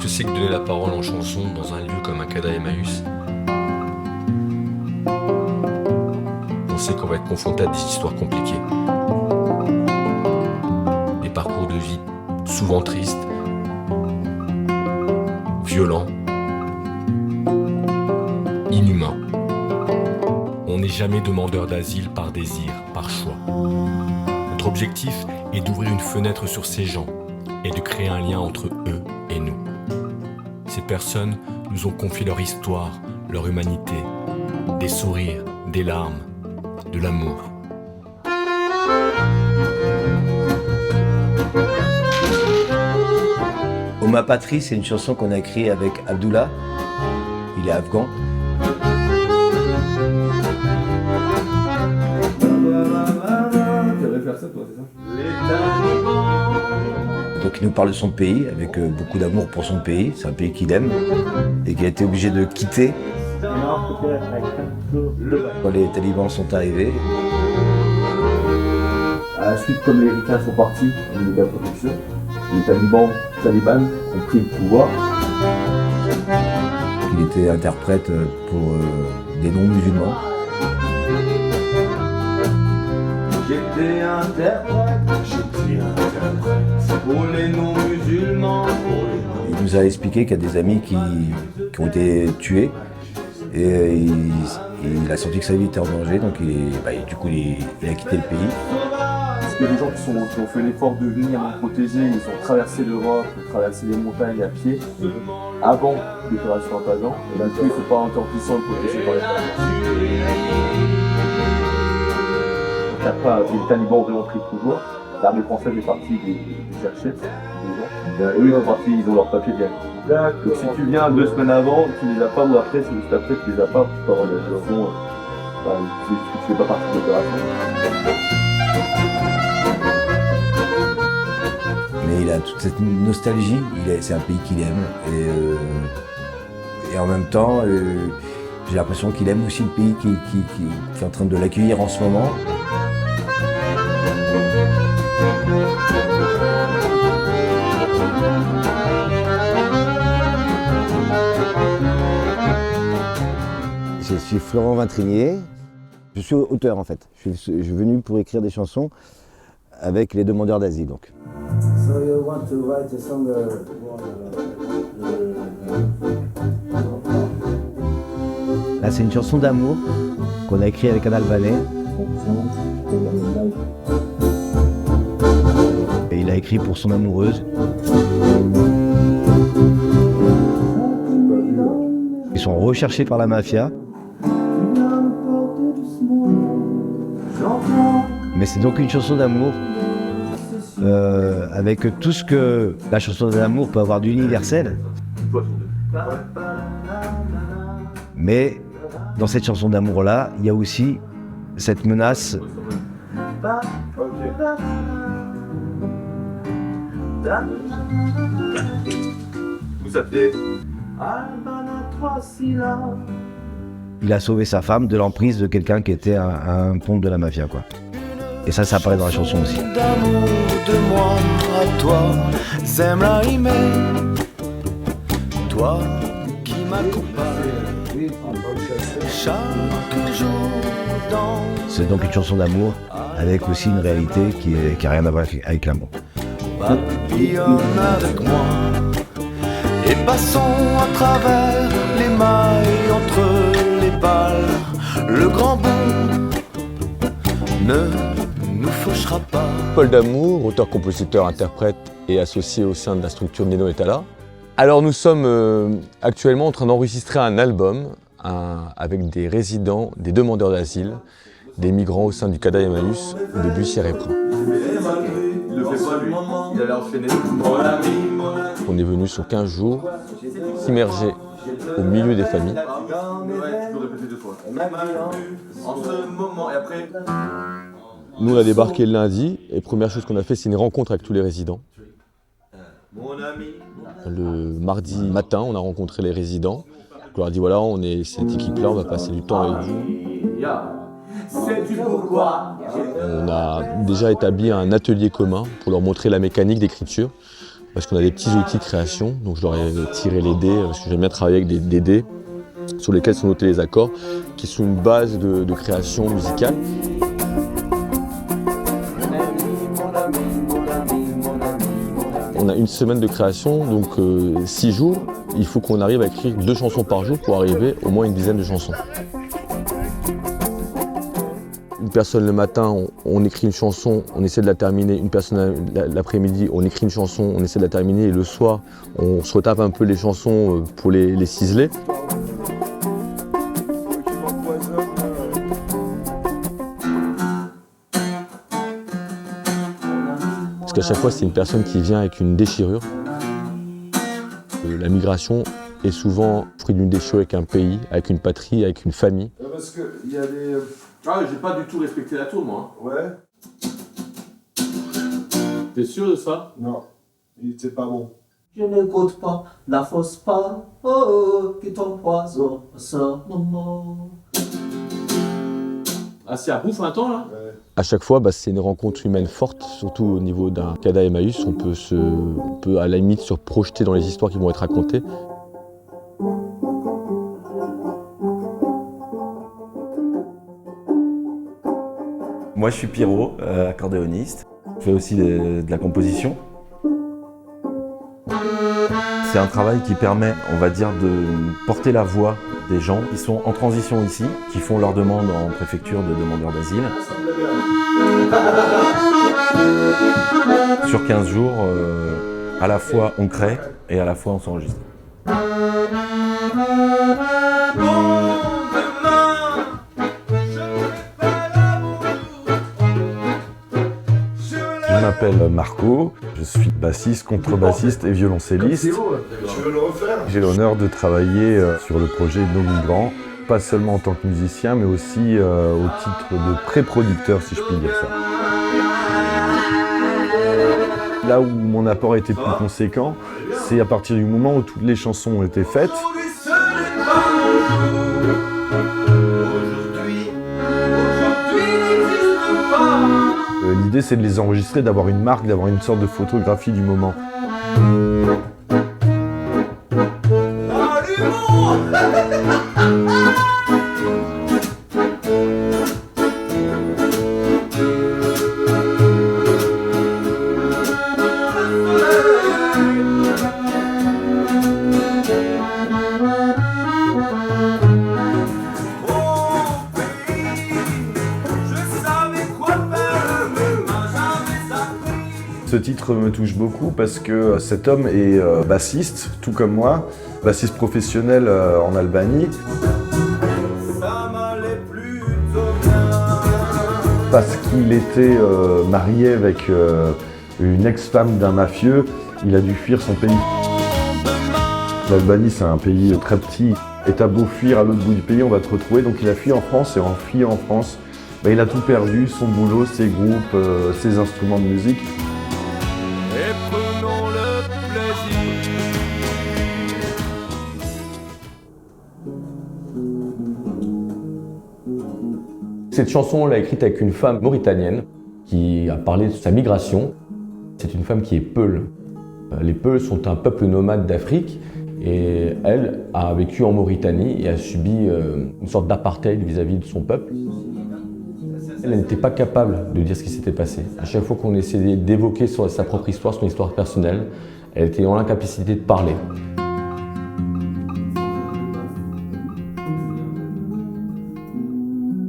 que c'est que donner la parole en chanson dans un lieu comme un Cada Emmaüs? On sait qu'on va être confronté à des histoires compliquées. Des parcours de vie souvent tristes, violents, inhumains. On n'est jamais demandeur d'asile par désir, par choix. Notre objectif est d'ouvrir une fenêtre sur ces gens et de créer un lien entre eux et nous. Ces personnes nous ont confié leur histoire, leur humanité, des sourires, des larmes, de l'amour. Oh ma patrie, c'est une chanson qu'on a écrite avec Abdullah. Il est afghan. Donc il nous parle de son pays, avec beaucoup d'amour pour son pays. C'est un pays qu'il aime et qu'il a été obligé de quitter quand les talibans sont arrivés. À la suite, comme les Ricains sont partis au niveau de la production, les talibans ont pris le pouvoir. Il était interprète pour des non-musulmans. J'étais interprète pour les non-musulmans. Il nous a expliqué qu'il y a des amis qui ont été tués et il a senti que sa vie était en danger, donc du coup il a quitté le pays. Parce que les gens qui ont fait l'effort de venir nous protéger, ils ont traversé l'Europe, traversé les montagnes à pied avant l'opération Apagan. Et là, il ne faut pas interdisant de protéger par les talibans. Après, les talibans ont vraiment pris le pouvoir. L'armée française est partie les chercher, les gens. Eux, ils sont partis, ils ont leur papier direct. Donc si tu viens 2 semaines avant, tu les as pas, ou après, c'est juste après, tu les as pas, tu peux avoir des raisons, tu fais pas partie de l'opération. Mais il a toute cette nostalgie, c'est un pays qu'il aime. Et en même temps, j'ai l'impression qu'il aime aussi le pays qui est en train de l'accueillir en ce moment. Je suis Florent Vintrinier, je suis auteur en fait. Je suis venu pour écrire des chansons avec les demandeurs d'asile donc. So you want to write a song Là c'est une chanson d'amour qu'on a écrite avec un Albanais. Et il a écrit pour son amoureuse. Ils sont recherchés par la mafia. Mais c'est donc une chanson d'amour avec tout ce que la chanson d'amour peut avoir d'universel. Mais dans cette chanson d'amour-là, il y a aussi cette menace. Il a sauvé sa femme de l'emprise de quelqu'un qui était un pont de la mafia, quoi. Et ça apparaît dans la chanson aussi. D'amour de moi à toi, j'aimerais aimer toi qui m'accompagne chaque jour dans. C'est donc une chanson d'amour avec aussi une réalité qui a rien à voir avec l'amour. Papillonne avec moi et passons à travers les mailles entre les balles. Le grand bout ne nous fauchera pas. Paul Damour, auteur, compositeur, interprète et associé au sein de la structure Nino Etala. Alors nous sommes actuellement en train d'enregistrer un album avec des résidents, des demandeurs d'asile, des migrants au sein du Cada Emmaüs de Bussière-et-Prin. Il le fait pas lui, il allait enchaîner. On est venu sur 15 jours s'immerger au milieu des familles. Nous on a débarqué le lundi et première chose qu'on a fait c'est une rencontre avec tous les résidents. Le mardi matin on a rencontré les résidents. On leur a dit voilà on est cette équipe là, on va passer du temps avec vous. On a déjà établi un atelier commun pour leur montrer la mécanique d'écriture parce qu'on a des petits outils de création, donc je leur ai tiré les dés, parce que j'aime bien travailler avec des dés sur lesquels sont notés les accords, qui sont une base de création musicale. On a une semaine de création, donc 6 jours. Il faut qu'on arrive à écrire 2 chansons par jour pour arriver au moins une dizaine de chansons. Une personne le matin, on écrit une chanson, on essaie de la terminer. Une personne l'après-midi, on écrit une chanson, on essaie de la terminer. Et le soir, on se retape un peu les chansons pour les ciseler. Parce qu'à chaque fois, c'est une personne qui vient avec une déchirure. La migration est souvent fruit d'une déchirure avec un pays, avec une patrie, avec une famille. Parce qu'il y a des... Ah, j'ai pas du tout respecté la tour, moi. Ouais. T'es sûr de ça? Non, il était pas bon. Je n'écoute pas la fausse parole qui t'empoisonne à ce moment. Ah, c'est à bouffe un temps, là? Ouais. À chaque fois, c'est une rencontre humaine forte, surtout au niveau d'un CADA Emmaüs. On peut à la limite se projeter dans les histoires qui vont être racontées. Moi, je suis Pierrot, accordéoniste. Je fais aussi de la composition. C'est un travail qui permet, on va dire, de porter la voix des gens qui sont en transition ici, qui font leur demande en préfecture de demandeurs d'asile. Sur 15 jours, à la fois on crée et à la fois on s'enregistre. Je m'appelle Marco, je suis bassiste, contrebassiste et violoncelliste. Tu veux le refaire? J'ai l'honneur de travailler sur le projet Nos Migrants, pas seulement en tant que musicien, mais aussi au titre de pré-producteur, si je puis dire ça. Là où mon apport a été plus conséquent, c'est à partir du moment où toutes les chansons ont été faites. L'idée, c'est de les enregistrer, d'avoir une marque, d'avoir une sorte de photographie du moment. Ce titre me touche beaucoup parce que cet homme est bassiste, tout comme moi, bassiste professionnel en Albanie. Parce qu'il était marié avec une ex-femme d'un mafieux, il a dû fuir son pays. L'Albanie, c'est un pays très petit, et t'as beau fuir à l'autre bout du pays, on va te retrouver. Donc il a fui en France, et en fuyant en France, il a tout perdu, son boulot, ses groupes, ses instruments de musique. Et prenons le plaisir. Cette chanson, on l'a écrite avec une femme mauritanienne qui a parlé de sa migration. C'est une femme qui est Peul. Les Peuls sont un peuple nomade d'Afrique et elle a vécu en Mauritanie et a subi une sorte d'apartheid vis-à-vis de son peuple. Elle n'était pas capable de dire ce qui s'était passé. À chaque fois qu'on essayait d'évoquer sa propre histoire, son histoire personnelle, elle était dans l'incapacité de parler.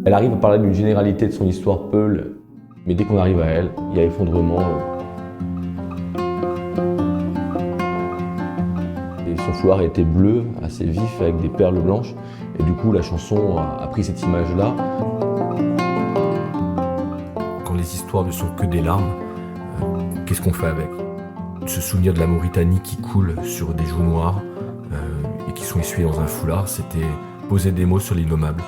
Elle arrive à parler d'une généralité de son histoire Peul, mais dès qu'on arrive à elle, il y a effondrement. Et son foulard était bleu, assez vif, avec des perles blanches. Et du coup, la chanson a pris cette image-là. Quand les histoires ne sont que des larmes, qu'est-ce qu'on fait avec? Se souvenir de la Mauritanie qui coule sur des joues noires et qui sont essuyées dans un foulard, c'était poser des mots sur l'innommable.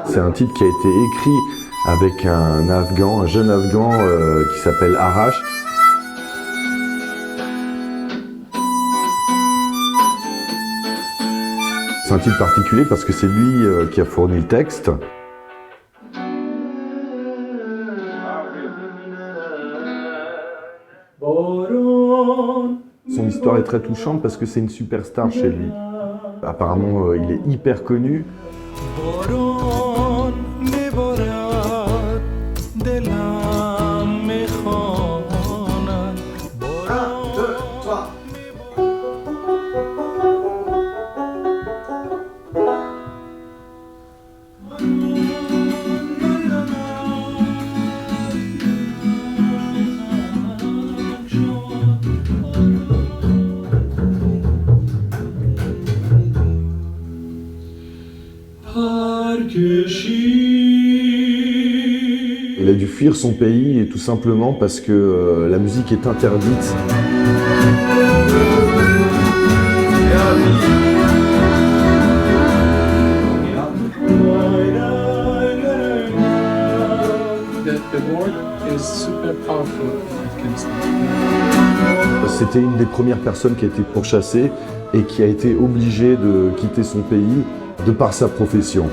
C'est un titre qui a été écrit avec un Afghan, un jeune Afghan qui s'appelle Arash. C'est un titre particulier parce que c'est lui qui a fourni le texte. Son histoire est très touchante parce que c'est une superstar chez lui. Apparemment, il est hyper connu. Il a dû fuir son pays et tout simplement parce que la musique est interdite. C'était une des premières personnes qui a été pourchassée et qui a été obligée de quitter son pays de par sa profession.